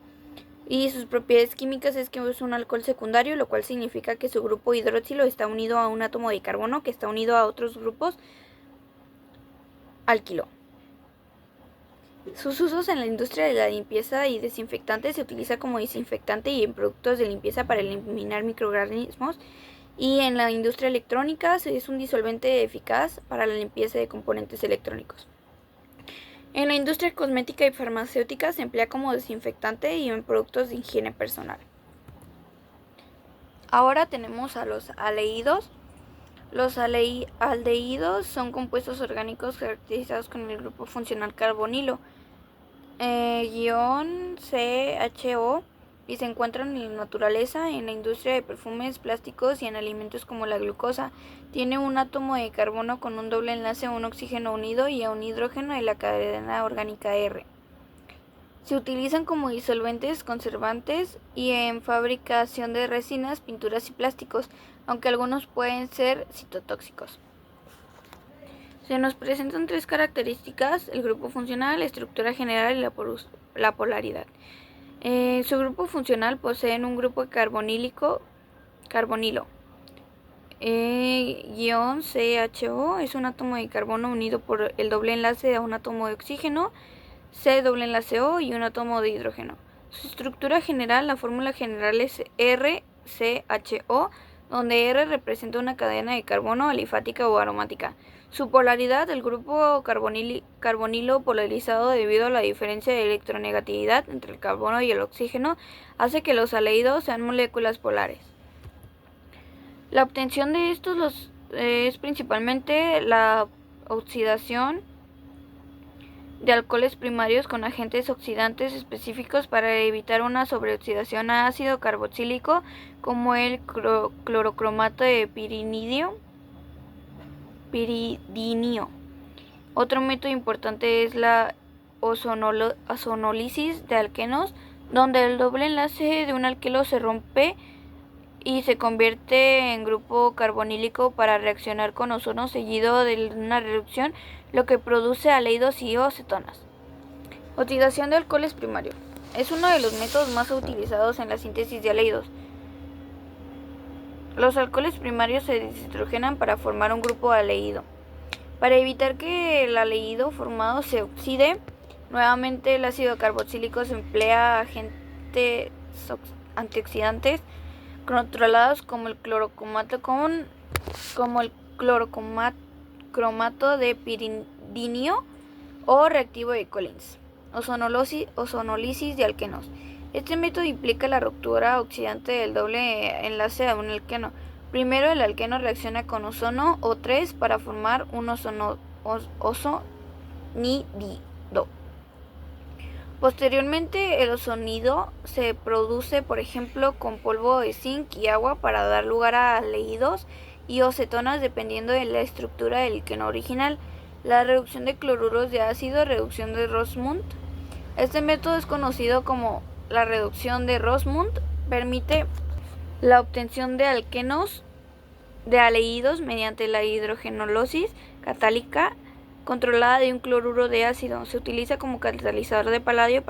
Y sus propiedades químicas es que es un alcohol secundario, lo cual significa que su grupo hidroxilo está unido a un átomo de carbono que está unido a otros grupos alquilo. Sus usos en la industria de la limpieza y desinfectante se utiliza como desinfectante y en productos de limpieza para eliminar microorganismos. Y en la industria electrónica es un disolvente eficaz para la limpieza de componentes electrónicos. En la industria cosmética y farmacéutica se emplea como desinfectante y en productos de higiene personal. Ahora tenemos a los aldehídos. Los aldehídos son compuestos orgánicos caracterizados con el grupo funcional carbonilo, CHO, y se encuentran en la naturaleza, en la industria de perfumes, plásticos y en alimentos como la glucosa. Tiene un átomo de carbono con un doble enlace a un oxígeno unido y a un hidrógeno en la cadena orgánica R. Se utilizan como disolventes, conservantes y en fabricación de resinas, pinturas y plásticos, aunque algunos pueden ser citotóxicos. Se nos presentan tres características: el grupo funcional, la estructura general y la polaridad. Su grupo funcional posee un grupo carbonilo, CHO, es un átomo de carbono unido por el doble enlace a un átomo de oxígeno, C doble enlace O y un átomo de hidrógeno. Su estructura general, la fórmula general es RCHO, donde R representa una cadena de carbono alifática o aromática. Su polaridad, el grupo carbonilo polarizado debido a la diferencia de electronegatividad entre el carbono y el oxígeno, hace que los aldehídos sean moléculas polares. La obtención de estos es principalmente la oxidación de alcoholes primarios con agentes oxidantes específicos para evitar una sobreoxidación a ácido carboxílico como el clorocromato de piridinio. Otro método importante es la ozonólisis de alquenos, donde el doble enlace de un alquilo se rompe y se convierte en grupo carbonílico para reaccionar con ozono seguido de una reducción, lo que produce aldehídos y acetonas. Oxidación de alcoholes primarios. Es uno de los métodos más utilizados en la síntesis de aldehídos. Los alcoholes primarios se deshidrogenan para formar un grupo aldehído. Para evitar que el aldehído formado se oxide, nuevamente el ácido carboxílico se emplea agentes antioxidantes controlados como el clorocromato con como el clorocromato de piridinio o reactivo de Collins, ozonolisis de alquenos. Este método implica la ruptura oxidante del doble enlace a un alqueno. Primero, el alqueno reacciona con ozono O3 para formar un ozonido. Posteriormente, el ozonido se produce, por ejemplo, con polvo de zinc y agua para dar lugar a aldehídos y o cetonas dependiendo de la estructura del alqueno original. La reducción de cloruros de ácido, reducción de Rossmund. Este método es conocido como la reducción de Rossmund. Permite la obtención de alquenos de aldehídos mediante la hidrogenólisis catálica controlada de un cloruro de ácido. Se utiliza como catalizador de paladio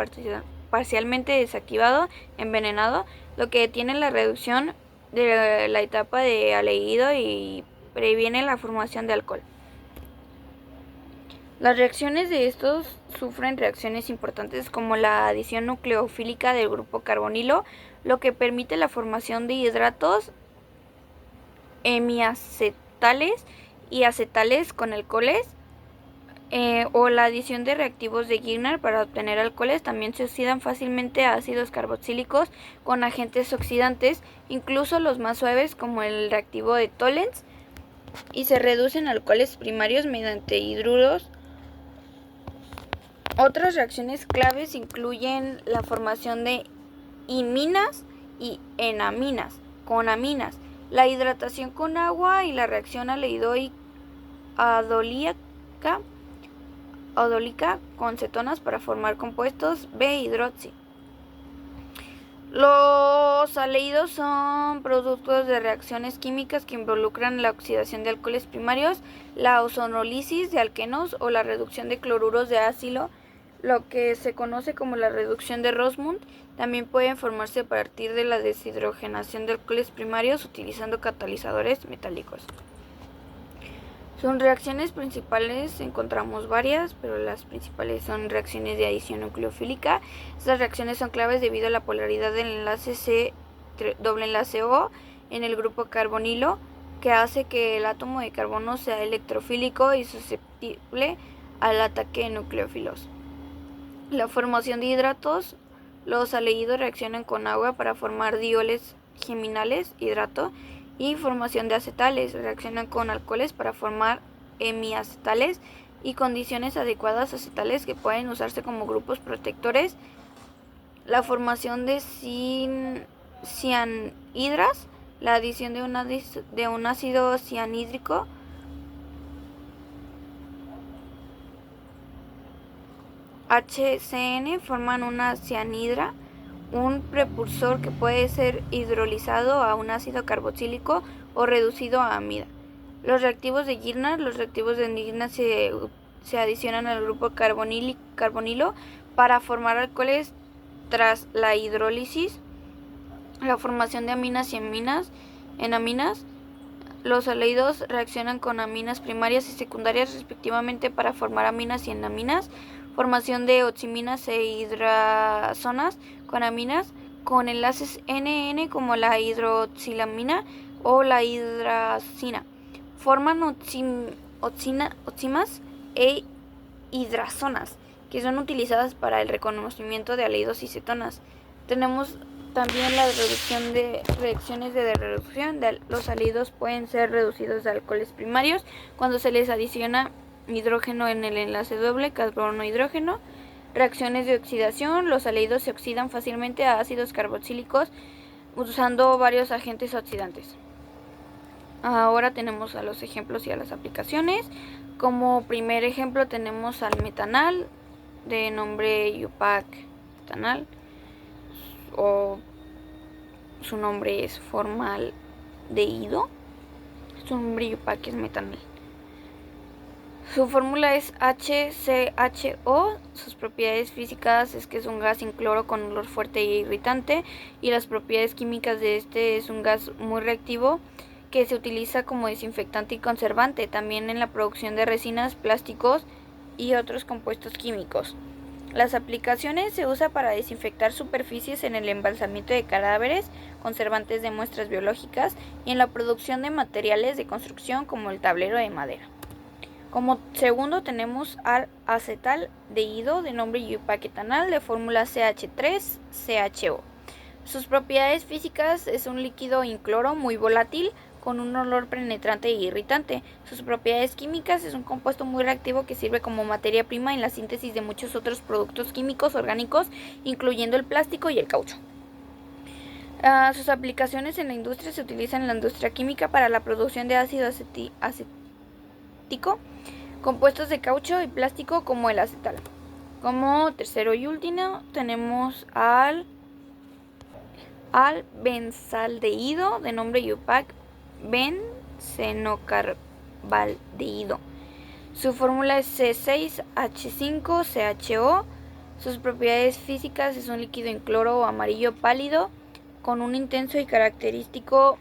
parcialmente desactivado, envenenado, lo que detiene la reducción de la etapa de aldehído y previene la formación de alcohol. Las reacciones de estos sufren reacciones importantes como la adición nucleofílica del grupo carbonilo, lo que permite la formación de hidratos hemiacetales y acetales con alcoholes, o la adición de reactivos de Grignard para obtener alcoholes. También se oxidan fácilmente a ácidos carboxílicos con agentes oxidantes, incluso los más suaves como el reactivo de Tollens, y se reducen alcoholes primarios mediante hidruros. Otras reacciones claves incluyen la formación de iminas y enaminas con aminas, la hidratación con agua y la reacción aldehídico-aldólica con cetonas para formar compuestos B-hidroxi. Los aldehídos son productos de reacciones químicas que involucran la oxidación de alcoholes primarios, la ozonolisis de alquenos o la reducción de cloruros de ácido, lo que se conoce como la reducción de Rossmund. También pueden formarse a partir de la deshidrogenación de alcoholes primarios utilizando catalizadores metálicos. Sus reacciones principales encontramos varias, pero las principales son reacciones de adición nucleofílica. Estas reacciones son claves debido a la polaridad del enlace C doble enlace O en el grupo carbonilo, que hace que el átomo de carbono sea electrofílico y susceptible al ataque de nucleófilos. La formación de hidratos. Los aldehídos reaccionan con agua para formar dioles geminales, hidrato, y formación de acetales. Reaccionan con alcoholes para formar hemiacetales y condiciones adecuadas acetales que pueden usarse como grupos protectores. La formación de cianhidras. La adición de un ácido cianhídrico HCN forman una cianhidra, un precursor que puede ser hidrolizado a un ácido carboxílico o reducido a amida. Los reactivos de Grignard. Los reactivos de Grignard se adicionan al grupo carbonilo para formar alcoholes tras la hidrólisis. La formación de aminas y enaminas. Los aldehídos reaccionan con aminas primarias y secundarias respectivamente para formar aminas y enaminas. Formación de oximinas e hidrazonas con aminas con enlaces NN como la hidroxilamina o la hidracina. Forman oximas e hidrazonas que son utilizadas para el reconocimiento de aldehídos y cetonas. Tenemos también la reacciones de reducción. Los aldehídos pueden ser reducidos a alcoholes primarios cuando se les adiciona hidrógeno en el enlace doble carbono-hidrógeno. Reacciones de oxidación. Los aldehídos se oxidan fácilmente a ácidos carboxílicos usando varios agentes oxidantes. Ahora tenemos a los ejemplos y a las aplicaciones. Como primer ejemplo tenemos al metanal, de nombre IUPAC metanal, o su nombre es formaldehído. Su nombre IUPAC es metanal. Su fórmula es HCHO. Sus propiedades físicas es que es un gas incoloro con olor fuerte e irritante, y las propiedades químicas de este es un gas muy reactivo que se utiliza como desinfectante y conservante, también en la producción de resinas, plásticos y otros compuestos químicos. Las aplicaciones se usan para desinfectar superficies en el embalsamiento de cadáveres, conservantes de muestras biológicas y en la producción de materiales de construcción como el tablero de madera. Como segundo tenemos al acetaldehído de nombre iupaquetanol de fórmula CH3CHO. Sus propiedades físicas es un líquido incoloro muy volátil con un olor penetrante e irritante. Sus propiedades químicas es un compuesto muy reactivo que sirve como materia prima en la síntesis de muchos otros productos químicos orgánicos, incluyendo el plástico y el caucho. Sus aplicaciones en la industria se utilizan en la industria química para la producción de ácido acético, compuestos de caucho y plástico como el acetal. Como tercero y último tenemos al benzaldehído de nombre IUPAC benzenocarbaldehído. Su fórmula es C6H5CHO. Sus propiedades físicas es un líquido incoloro o amarillo pálido con un intenso y característico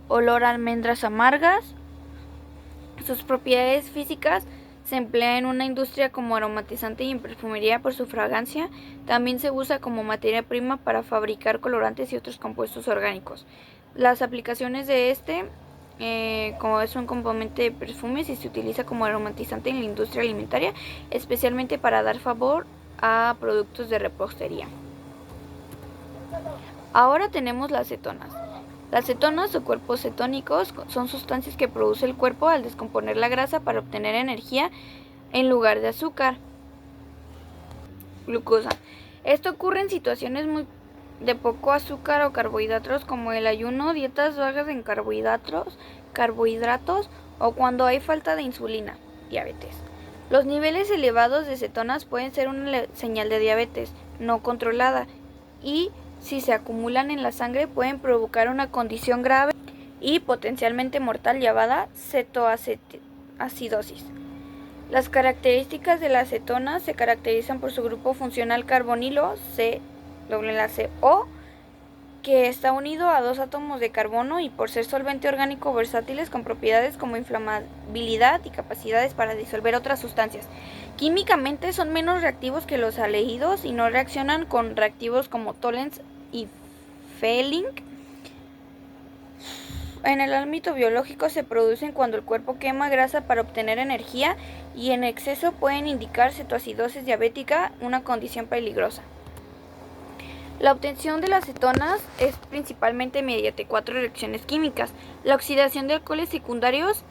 olor a almendras amargas. Sus propiedades físicas se emplea en una industria como aromatizante y en perfumería por su fragancia. También se usa como materia prima para fabricar colorantes y otros compuestos orgánicos. Las aplicaciones de como es un componente de perfumes y se utiliza como aromatizante en la industria alimentaria, especialmente para dar sabor a productos de repostería. Ahora tenemos las cetonas. Las cetonas o cuerpos cetónicos son sustancias que produce el cuerpo al descomponer la grasa para obtener energía en lugar de azúcar, glucosa. Esto ocurre en situaciones de poco azúcar o carbohidratos como el ayuno, dietas bajas en carbohidratos o cuando hay falta de insulina, diabetes. Los niveles elevados de cetonas pueden ser una señal de diabetes no controlada y si se acumulan en la sangre pueden provocar una condición grave y potencialmente mortal llamada cetoacidosis. Las características de las cetonas se caracterizan por su grupo funcional carbonilo, CO, que está unido a 2 átomos de carbono y por ser solvente orgánico versátiles con propiedades como inflamabilidad y capacidades para disolver otras sustancias. Químicamente son menos reactivos que los aldehídos y no reaccionan con reactivos como Tollens y Fehling. En el ámbito biológico se producen cuando el cuerpo quema grasa para obtener energía y en exceso pueden indicar cetoacidosis diabética, una condición peligrosa. La obtención de las cetonas es principalmente mediante 4 reacciones químicas: la oxidación de alcoholes secundarios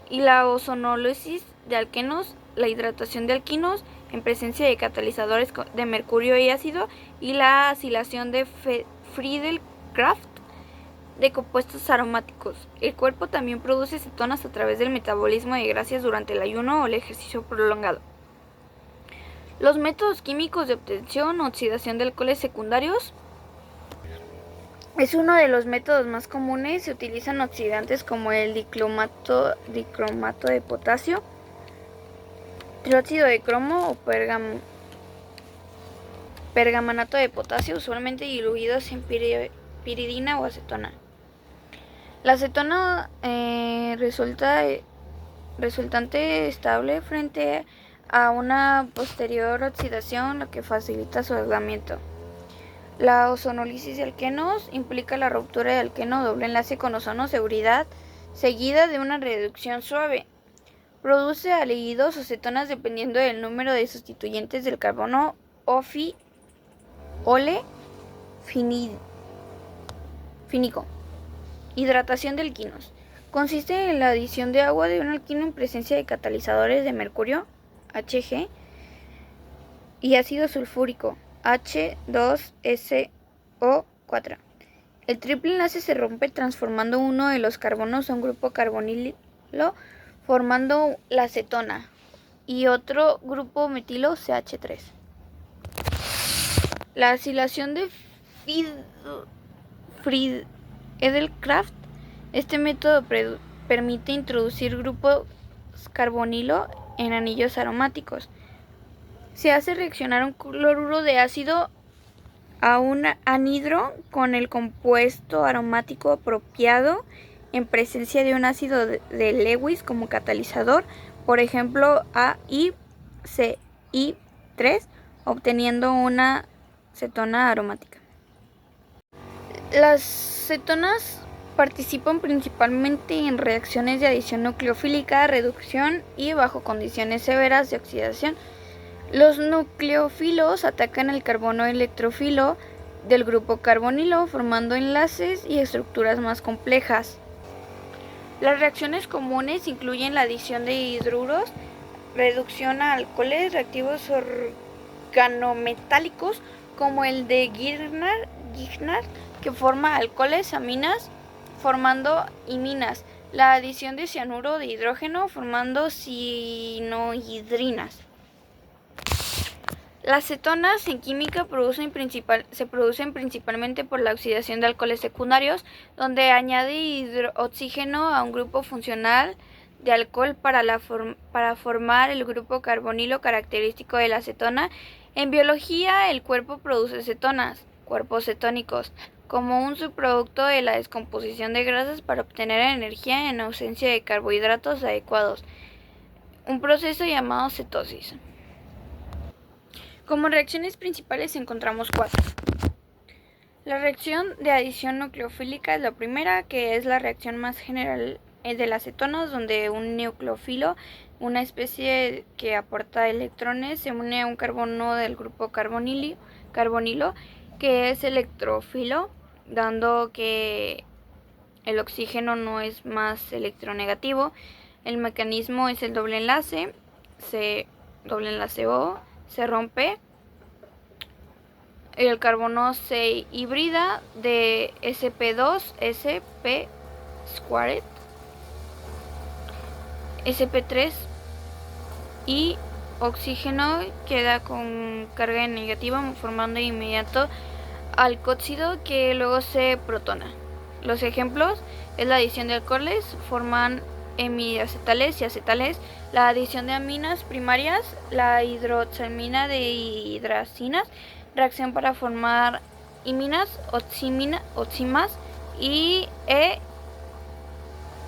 y la ozonólisis de alquenos, la hidratación de alquinos en presencia de catalizadores de mercurio y ácido y la acilación de Friedel-Crafts de compuestos aromáticos. El cuerpo también produce cetonas a través del metabolismo de grasas durante el ayuno o el ejercicio prolongado. Los métodos químicos de obtención o oxidación de alcoholes secundarios es uno de los métodos más comunes. Se utilizan oxidantes como el dicromato de potasio, trióxido de cromo o pergamanato de potasio, usualmente diluidos en piridina o acetona. La acetona resultante estable frente a una posterior oxidación, lo que facilita su aislamiento. La ozonólisis de alquenos implica la ruptura de alqueno doble enlace con ozono seguida de una reducción suave. Produce aldehídos o cetonas dependiendo del número de sustituyentes del carbono ole fínico. Hidratación de alquinos. Consiste en la adición de agua de un alquino en presencia de catalizadores de mercurio, Hg, y ácido sulfúrico, H2SO4. El triple enlace se rompe transformando uno de los carbonos a un grupo carbonilo, formando la cetona, y otro grupo metilo, CH3. La acilación de Friedel-Crafts. Este método permite introducir grupos carbonilo en anillos aromáticos. Se hace reaccionar un cloruro de ácido a un anhidro con el compuesto aromático apropiado en presencia de un ácido de Lewis como catalizador, por ejemplo AICI 3, obteniendo una cetona aromática. Las cetonas participan principalmente en reacciones de adición nucleofílica, reducción y bajo condiciones severas de oxidación. Los nucleófilos atacan el carbono electrófilo del grupo carbonilo, formando enlaces y estructuras más complejas. Las reacciones comunes incluyen la adición de hidruros, reducción a alcoholes, reactivos organometálicos como el de Grignard, que forma alcoholes, aminas, formando iminas, la adición de cianuro de hidrógeno formando sinohidrinas. Las cetonas en química se producen principalmente por la oxidación de alcoholes secundarios, donde añade oxígeno a un grupo funcional de alcohol para formar el grupo carbonilo característico de la cetona. En biología, el cuerpo produce cetonas, cuerpos cetónicos, como un subproducto de la descomposición de grasas para obtener energía en ausencia de carbohidratos adecuados, un proceso llamado cetosis. Como reacciones principales encontramos 4. La reacción de adición nucleofílica es la primera, que es la reacción más general de las cetonas, donde un nucleófilo, una especie que aporta electrones, se une a un carbono del grupo carbonilo, que es electrófilo, dando que el oxígeno no es más electronegativo. El mecanismo es el doble enlace O, se rompe, el carbono se hibrida de sp2, sp squared, sp3 y oxígeno queda con carga negativa formando de inmediato alcóxido que luego se protona. Los ejemplos es la adición de alcoholes, forman hemiacetales y acetales, la adición de aminas primarias, la hidroxamina de hidracinas, reacción para formar iminas, oximas y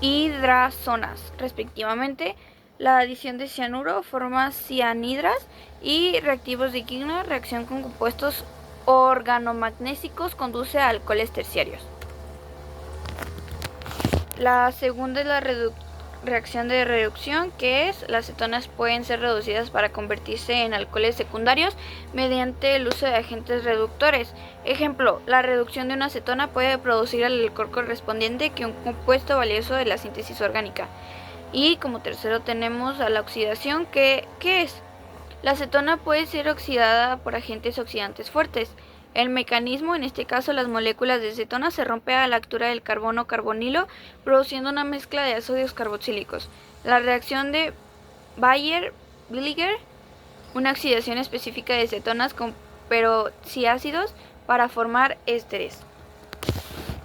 hidrazonas, respectivamente. La adición de cianuro forma cianhidras y reactivos de Grignard, reacción con compuestos organomagnésicos, conduce a alcoholes terciarios. La segunda es la reacción de reducción, que es las cetonas pueden ser reducidas para convertirse en alcoholes secundarios mediante el uso de agentes reductores. Ejemplo, la reducción de una cetona puede producir el alcohol correspondiente, que es un compuesto valioso de la síntesis orgánica. Y como tercero tenemos a la oxidación, ¿qué es? La cetona puede ser oxidada por agentes oxidantes fuertes. El mecanismo, en este caso las moléculas de cetona, se rompe a la altura del carbono carbonilo, produciendo una mezcla de ácidos carboxílicos. La reacción de Baeyer-Villiger, una oxidación específica de cetonas con peroxiácidos para formar ésteres.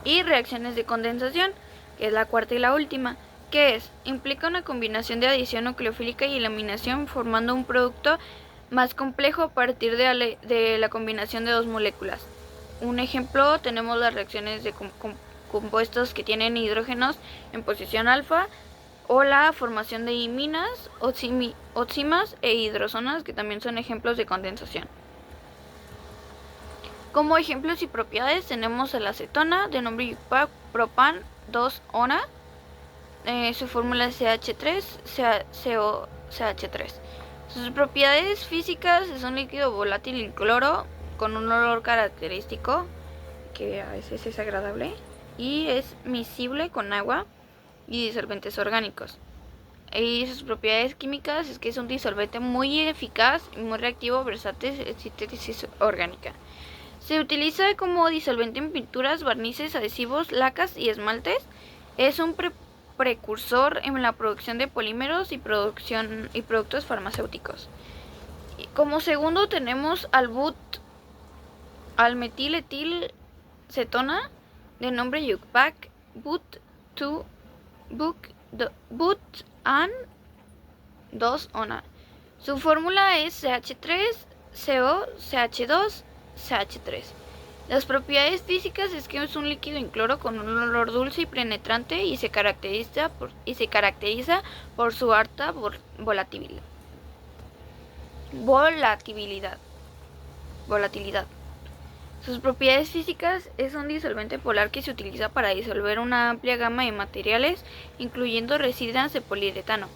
Y reacciones de condensación, que es la cuarta y la última. ¿Qué es? Implica una combinación de adición nucleofílica y eliminación formando un producto más complejo a partir de la combinación de dos moléculas. Un ejemplo, tenemos las reacciones de compuestos que tienen hidrógenos en posición alfa, o la formación de iminas, oximas e hidrozonas, que también son ejemplos de condensación. Como ejemplos y propiedades tenemos a la cetona de nombre propan 2-ona, su fórmula es CH3, Sus propiedades físicas es un líquido volátil incoloro con un olor característico que a veces es agradable y es miscible con agua y disolventes orgánicos. Y sus propiedades químicas es que es un disolvente muy eficaz y muy reactivo, versátil en síntesis orgánica. Se utiliza como disolvente en pinturas, barnices, adhesivos, lacas y esmaltes. Es un precursor en la producción de polímeros y productos farmacéuticos. Y como segundo tenemos al metiletilcetona de nombre Yucpac butan-2-ona. Su fórmula es CH3COCH2CH3. Las propiedades físicas es que es un líquido incoloro con un olor dulce y penetrante y se caracteriza por su alta volatilidad. Volatilidad. Sus propiedades físicas es un disolvente polar que se utiliza para disolver una amplia gama de materiales, incluyendo resinas de poliuretano.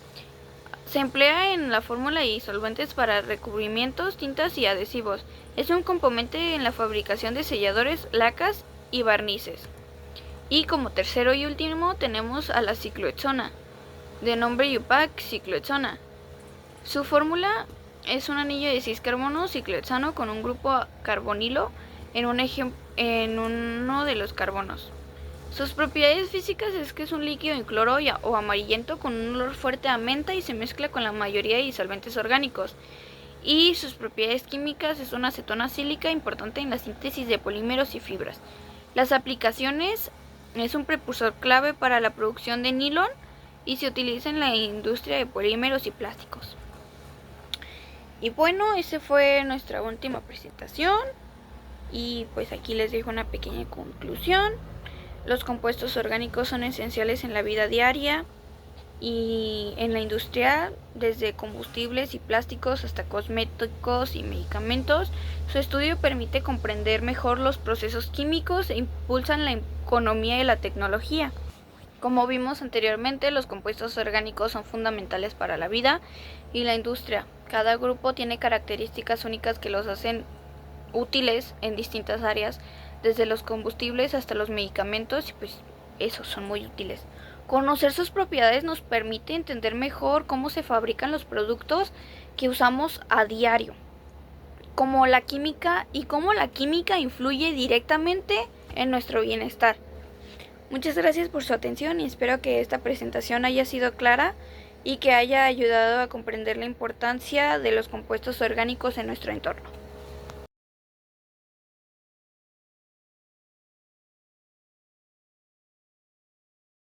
Se emplea en la fórmula de disolventes para recubrimientos, tintas y adhesivos. Es un componente en la fabricación de selladores, lacas y barnices. Y como tercero y último tenemos a la ciclohexona, de nombre IUPAC ciclohexona. Su fórmula es un anillo de 6 carbonos ciclohexano con un grupo carbonilo en uno de los carbonos. Sus propiedades físicas es que es un líquido incoloro o amarillento con un olor fuerte a menta y se mezcla con la mayoría de disolventes orgánicos. Y sus propiedades químicas es una acetona sílica importante en la síntesis de polímeros y fibras. Las aplicaciones es un precursor clave para la producción de nylon y se utiliza en la industria de polímeros y plásticos. Y bueno, esa fue nuestra última presentación y pues aquí les dejo una pequeña conclusión. Los compuestos orgánicos son esenciales en la vida diaria y en la industria, desde combustibles y plásticos hasta cosméticos y medicamentos. Su estudio permite comprender mejor los procesos químicos e impulsan la economía y la tecnología. Como vimos anteriormente, los compuestos orgánicos son fundamentales para la vida y la industria. Cada grupo tiene características únicas que los hacen útiles en distintas áreas, desde los combustibles hasta los medicamentos, y pues esos son muy útiles. Conocer sus propiedades nos permite entender mejor cómo se fabrican los productos que usamos a diario, como la química y cómo la química influye directamente en nuestro bienestar. Muchas gracias por su atención y espero que esta presentación haya sido clara y que haya ayudado a comprender la importancia de los compuestos orgánicos en nuestro entorno.